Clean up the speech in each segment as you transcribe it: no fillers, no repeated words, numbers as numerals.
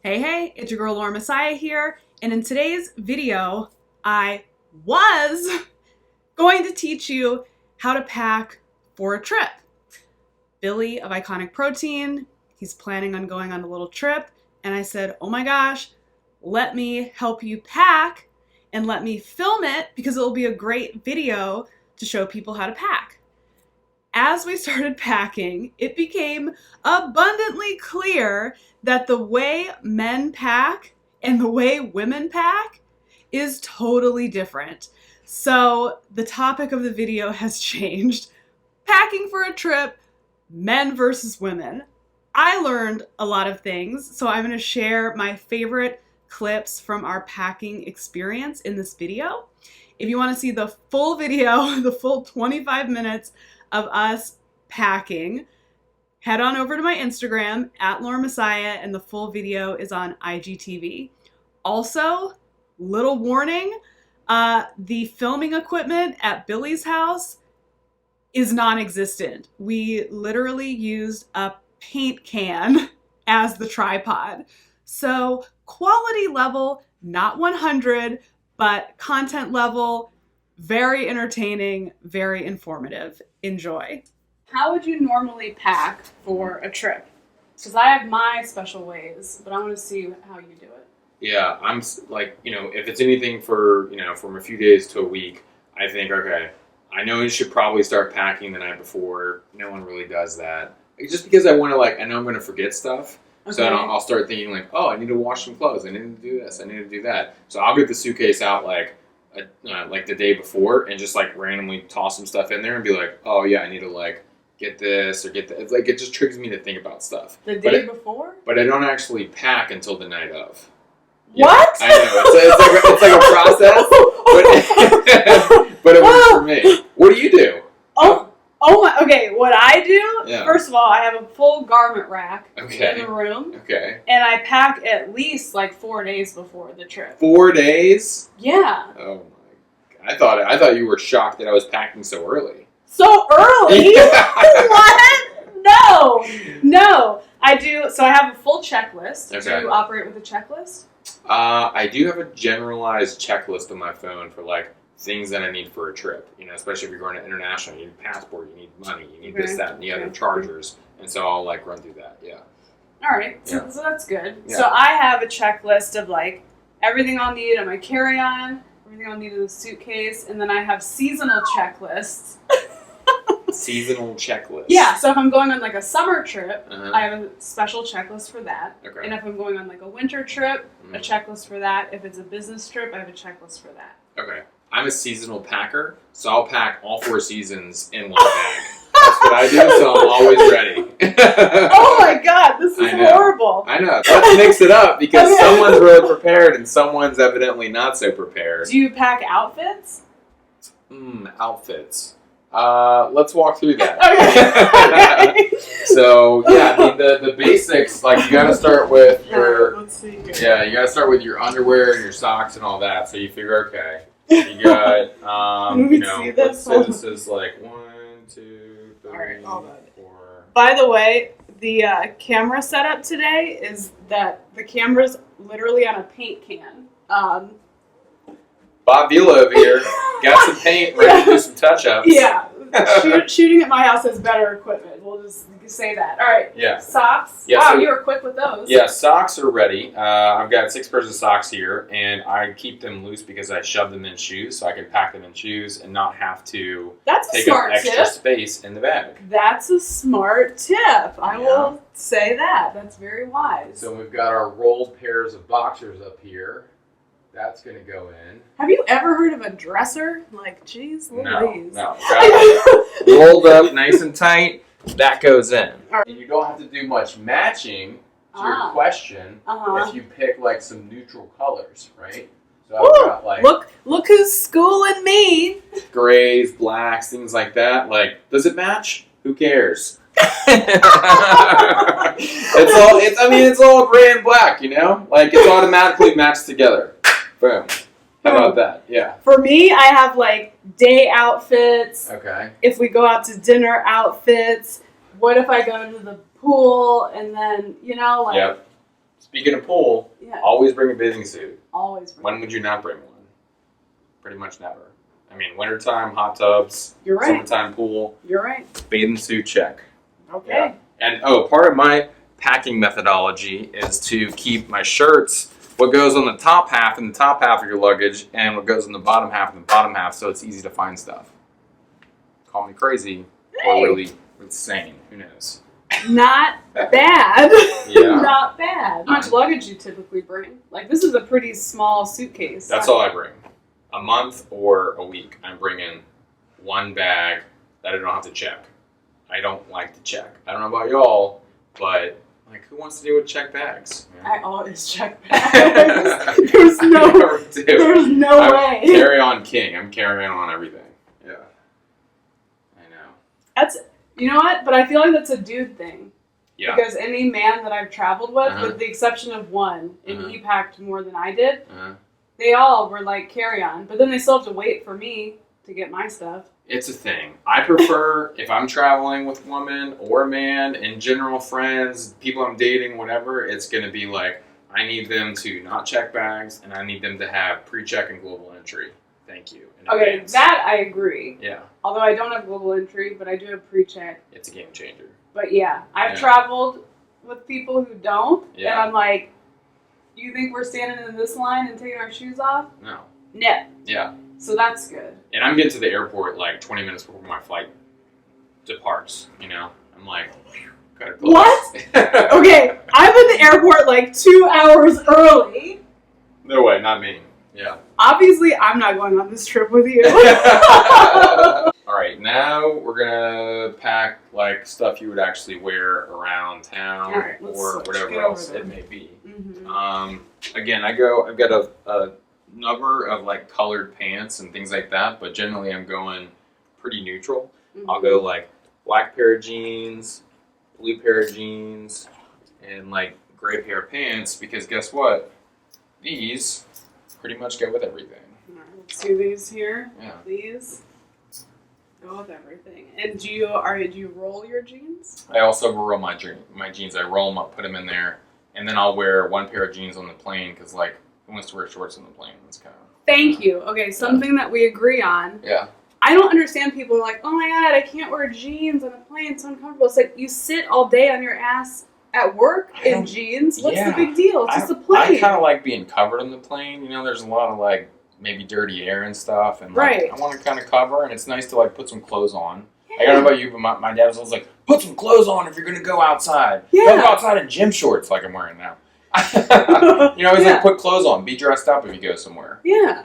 Hey, it's your girl Laura Messiah here, and in today's video, I was going to teach you how to pack for a trip. Billy of Iconic Protein, he's planning on going on a little trip, and I said, oh my gosh, let me help you pack and let me film it because it'll be a great video to show people how to pack. As we started packing, it became abundantly clear that the way men pack and the way women pack is totally different. So the topic of the video has changed. Packing for a trip, men versus women. I learned a lot of things, so I'm going to share my favorite clips from our packing experience in this video. If you want to see the full video, the full 25 minutes of us packing, head on over to my Instagram at Laura Messiah, and the full video is on IGTV. Also, little warning, the filming equipment at Billy's house is non-existent. We literally used a paint can as the tripod. So quality level, not 100, but content level, very entertaining, very informative. Enjoy. How would you normally pack for a trip? Because I have my special ways, but I want to see how you do it. Yeah, I'm like, if it's anything for, from a few days to a week, I think, okay, I know you should probably start packing the night before. No one really does that. Just because I want to, I know I'm going to forget stuff. Okay. So I'll start thinking oh, I need to wash some clothes. I need to do this. I need to do that. So I'll get the suitcase out the day before and just randomly toss some stuff in there and be like, oh yeah, I need to get this or get that. It's it just triggers me to think about stuff. The day before? But I don't actually pack until the night of. What? Yeah, I know. It's like a process, but it works for me. What do you do? Oh my, okay, what I do, First of all, I have a full garment rack in the room. Okay. And I pack at least 4 days before the trip. 4 days? Yeah. Oh my, I thought you were shocked that I was packing so early. So early? What? No. I do, so I have a full checklist. Okay. Do you operate with a checklist? I do have a generalized checklist on my phone for things that I need for a trip, especially if you're going to international, you need a passport, you need money, you need this, that, and the other chargers. And so I'll run through that. Yeah. All right. So that's good. Yeah. So I have a checklist of everything I'll need on my carry-on, everything I'll need in the suitcase, and then I have seasonal checklists. Seasonal checklist. Yeah. So if I'm going on a summer trip, I have a special checklist for that. Okay. And if I'm going on a winter trip, a checklist for that. If it's a business trip, I have a checklist for that. Okay. I'm a seasonal packer, so I'll pack all 4 seasons in one bag. That's what I do, so I'm always ready. Oh my god, this is horrible. I know. Let's mix it up because someone's really prepared and someone's evidently not so prepared. Do you pack outfits? Outfits. Let's walk through that. Okay. So, the basics, you gotta start with your... Let's see here. Yeah, you gotta start with your underwear and your socks and all that, so you figure, okay... You got, let's say this is 1, 2, 3, right, 4. By the way, the camera setup today is that the camera's literally on a paint can. Bob Vila over here got some paint, ready to do some touch-ups. Yeah, shooting at my house has better equipment. We'll just say that. All right. Yeah. Socks. Yeah, wow, you were quick with those. Yeah, socks are ready. I've got 6 pairs of socks here, and I keep them loose because I shove them in shoes, so I can pack them in shoes and not have to take up extra space in the bag. That's a smart tip. I will say that. That's very wise. So we've got our rolled pairs of boxers up here. That's going to go in. Have you ever heard of a dresser? Geez, Louise. No. Rolled up nice and tight. That goes in. Right. And you don't have to do much matching to your question if you pick some neutral colors, right? So I've got look who's schooling me. Grays, blacks, things like that. Does it match? Who cares? It's all gray and black, it's automatically matched together. Boom. How about that? Yeah. For me, I have day outfits. Okay. If we go out to dinner, outfits. What if I go to the pool and then, Yep. Speaking of pool, Yeah. always bring a bathing suit. Always bring. When would you not bring one? Pretty much never. I mean, wintertime, hot tubs. You're right. Summertime pool. You're right. Bathing suit, check. Okay. Yeah. And part of my packing methodology is to keep my shirts, what goes on the top half in the top half of your luggage, and what goes in the bottom half in the bottom half, so it's easy to find stuff. Call me crazy or really insane. Who knows? Not bad. Yeah. Not bad. How much luggage you typically bring? Like, this is a pretty small suitcase. That's all I bring. A month or a week, I'm bringing one bag that I don't have to check. I don't like to check. I don't know about y'all, but like, who wants to deal with check bags? You know? I always check bags. There's no I'm way. Carry-on king. I'm carrying on everything. Yeah. I know. That's, you know what? But I feel like that's a dude thing. Yeah. Because any man that I've traveled with, Uh-huh. with the exception of one, and Uh-huh. he packed more than I did, Uh-huh. they all were like carry-on. But then they still have to wait for me to get my stuff. It's a thing. I prefer, if I'm traveling with a woman or a man, in general, friends, people I'm dating, whatever, it's going to be like, I need them to not check bags, and I need them to have pre-check and global entry. Thank you. in Okay, advance. that I agree. Yeah, Although I don't have global entry, but I do have pre-check. it's a game changer. But yeah, I've Yeah. traveled with people who don't, Yeah. and I'm like, you think we're standing in this line and taking our shoes off? No. No. Yeah. So that's good. And I'm getting to the airport like 20 minutes before my flight departs, you know? I'm like, gotta close. What? Okay, I'm in the airport like 2 hours early. No way, not me. Yeah. Obviously, I'm not going on this trip with you. All right, now we're gonna pack like stuff you would actually wear around town All right, let's or switch. whatever Get over else there. it may be. Mhm. Again, I've got a number of like colored pants and things like that, but generally I'm going pretty neutral. I'll go like black pair of jeans, blue pair of jeans, and like gray pair of pants because guess what? These pretty much go with everything. All right, let's do these here. Yeah. These go with everything. And do you roll your jeans? I also roll my jeans. I roll them up, put them in there, and then I'll wear one pair of jeans on the plane because like who wants to wear shorts on the plane? That's kind of Thank you. Okay, something that we agree on. yeah. I don't understand people who are like, oh my god, I can't wear jeans on a plane. It's uncomfortable. It's like you sit all day on your ass at work in jeans. What's the big deal? It's just a plane. I kind of like being covered on the plane. You know, there's a lot of like maybe dirty air and stuff, and like, Right. I want to kind of cover, and it's nice to like put some clothes on. I don't know about you, but my dad was always like, put some clothes on if you're going to go outside. Yeah. Don't go outside in gym shorts like I'm wearing now. You know, he's Yeah. like, put clothes on. Be dressed up if you go somewhere. Yeah.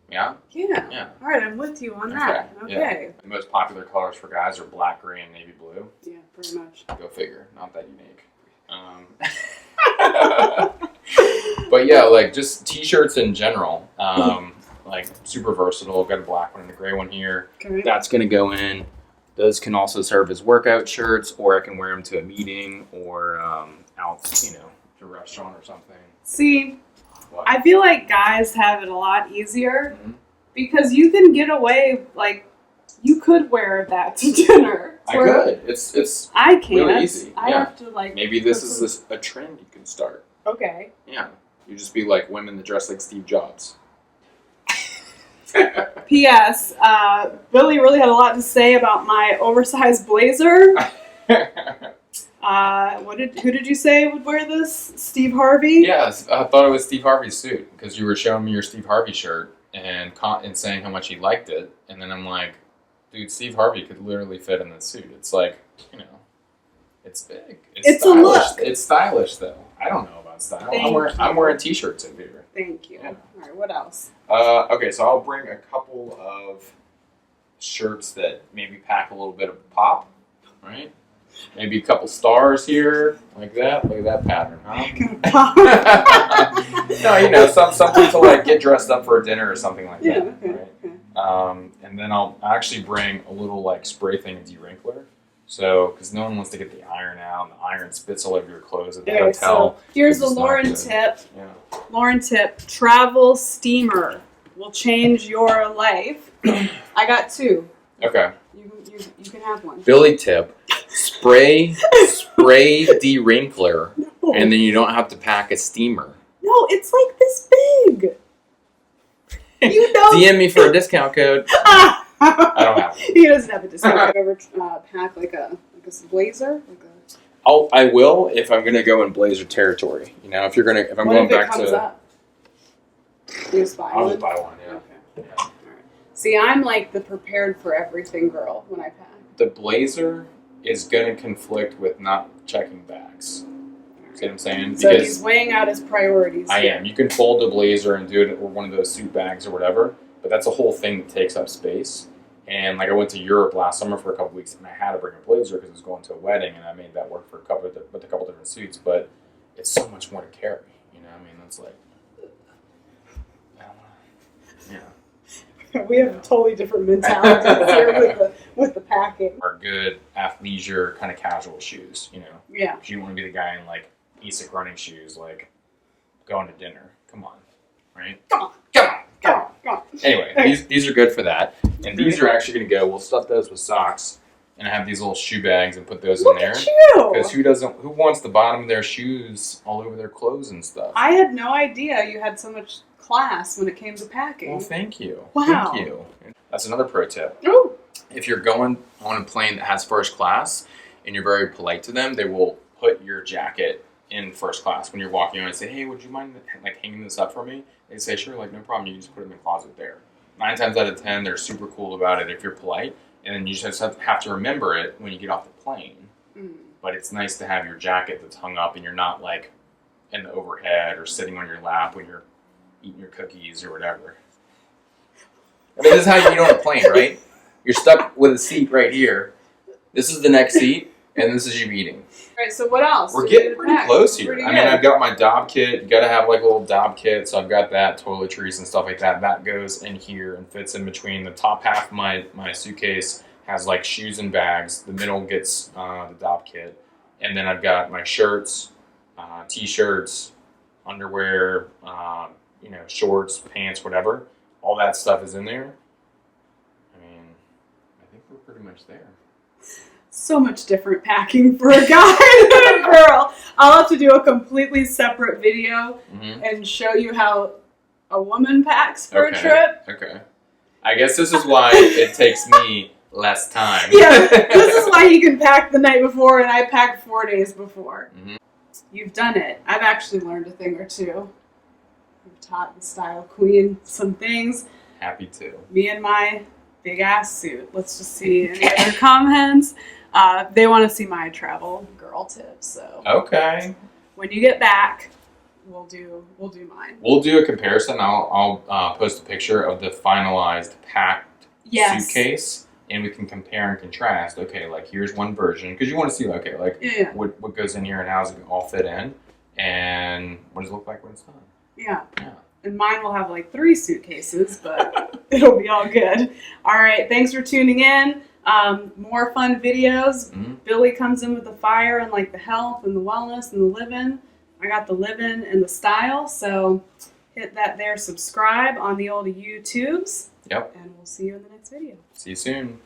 Yeah? Yeah. Yeah. All right, I'm with you on that. Okay, Okay. The most popular colors for guys are black, gray, and navy blue. Yeah, pretty much. Go figure. Not that unique. But yeah, like just t-shirts in general. Like super versatile. I've got a black one and a gray one here. Okay. That's going to go in. Those can also serve as workout shirts, or I can wear them to a meeting or out, to a restaurant or something. See, What? I feel like guys have it a lot easier Mhm. because you can get away, like, you could wear that to dinner. I could. It's I can't. really easy. I Yeah. have to, like... maybe this is a trend you can start. Okay. Yeah. You just be like women that dress like Steve Jobs. P.S. Billy really had a lot to say about my oversized blazer. Who did you say would wear this? Steve Harvey? Yes, I thought it was Steve Harvey's suit because you were showing me your Steve Harvey shirt and saying how much he liked it, and then I'm like, dude, Steve Harvey could literally fit in this suit. It's like, it's big. It's stylish. a look. It's stylish though. I don't know about style. I'm wearing t-shirts over here. Thank you. Yeah. All right, what else? Okay, so I'll bring a couple of shirts that maybe pack a little bit of pop, right? Maybe a couple stars here, like that. Look at that pattern, huh? No, some people like get dressed up for a dinner or something like Yeah, that, okay, right? okay. And then I'll actually bring a little like spray thing, a dewrinkler. So, because no one wants to get the iron out, and the iron spits all over your clothes at the Okay, hotel. so here's the It's not Lauren good. tip. Yeah. Lauren tip, travel steamer will change your life. I got two. Okay. You can have one. Billy tip, spray dewrinkler And then you don't have to pack a steamer. No, it's like this big. You know. DM me for a discount code. I don't have one. He doesn't have a discount. I've ever packed like a blazer. I will if I'm gonna go in blazer territory. You know, if I'm going back to. Up? You just buy I'll one? just buy one. Yeah. Okay. Yeah. All right. See, I'm like the prepared for everything girl when I pack. The blazer is gonna conflict with not checking bags. See what I'm saying? So he's weighing out his priorities. I am. You can fold the blazer and do it with one of those suit bags or whatever, but that's a whole thing that takes up space. And like I went to Europe last summer for a couple weeks, and I had to bring a blazer because I was going to a wedding, and I made that work for a couple different suits. But it's so much more to carry. You know, I mean, that's like, I don't know. Yeah. We have a totally different mentality here with the packing. Are good athleisure kind of casual shoes. You know. Yeah. If you don't want to be the guy in like basic running shoes, like going to dinner. Come on, right? Come on. Anyway, Okay. these are good for that, and these are actually going to go. We'll stuff those with socks, and I have these little shoe bags and put those in there. Because who wants the bottom of their shoes all over their clothes and stuff? I had no idea you had so much class when it came to packing. Well, thank you. Wow. Thank you. That's another pro tip. Ooh. If you're going on a plane that has first class and you're very polite to them, they will put your jacket in first class when you're walking on and say, hey, would you mind like hanging this up for me? They say, sure, like no problem. You can just put it in the closet there. 9 times out of 10, they're super cool about it if you're polite, and then you just have to remember it when you get off the plane. Mm. But it's nice to have your jacket that's hung up and you're not like in the overhead or sitting on your lap when you're eating your cookies or whatever. I mean, this is how you get on a plane, right? You're stuck with a seat right here. This is the next seat, and this is you eating. All right, so what else? We're getting pretty close here. Pretty I mean, I've got my Dob kit. You got to have like a little Dob kit, so I've got that, toiletries and stuff like that. That goes in here and fits in between. The top half of my suitcase has like shoes and bags. The middle gets the Dob kit. And then I've got my shirts, T-shirts, underwear, shorts, pants, whatever. All that stuff is in there. I mean, I think we're pretty much there. So much different packing for a guy than a girl. I'll have to do a completely separate video and show you how a woman packs for a trip. Okay. I guess this is why it takes me less time. Yeah, this is why he can pack the night before and I pack 4 days before. Mm-hmm. You've done it. I've actually learned a thing or two. I've taught the style queen some things. Happy to. Me and my big ass suit. Let's just see any other comments. They want to see my travel girl tips. So okay. When you get back, we'll do mine. We'll do a comparison. I'll post a picture of the finalized packed suitcase, and we can compare and contrast. Okay, like here's one version because you want to see what goes in here and how's it all fit in, and what does it look like when it's done. Yeah. And mine will have like 3 suitcases, but it'll be all good. All right. Thanks for tuning in. More fun videos. Mm-hmm. Billy comes in with the fire and like the health and the wellness and the living. I got the living and the style. So hit that there. Subscribe on the old YouTubes. Yep. And we'll see you in the next video. See you soon.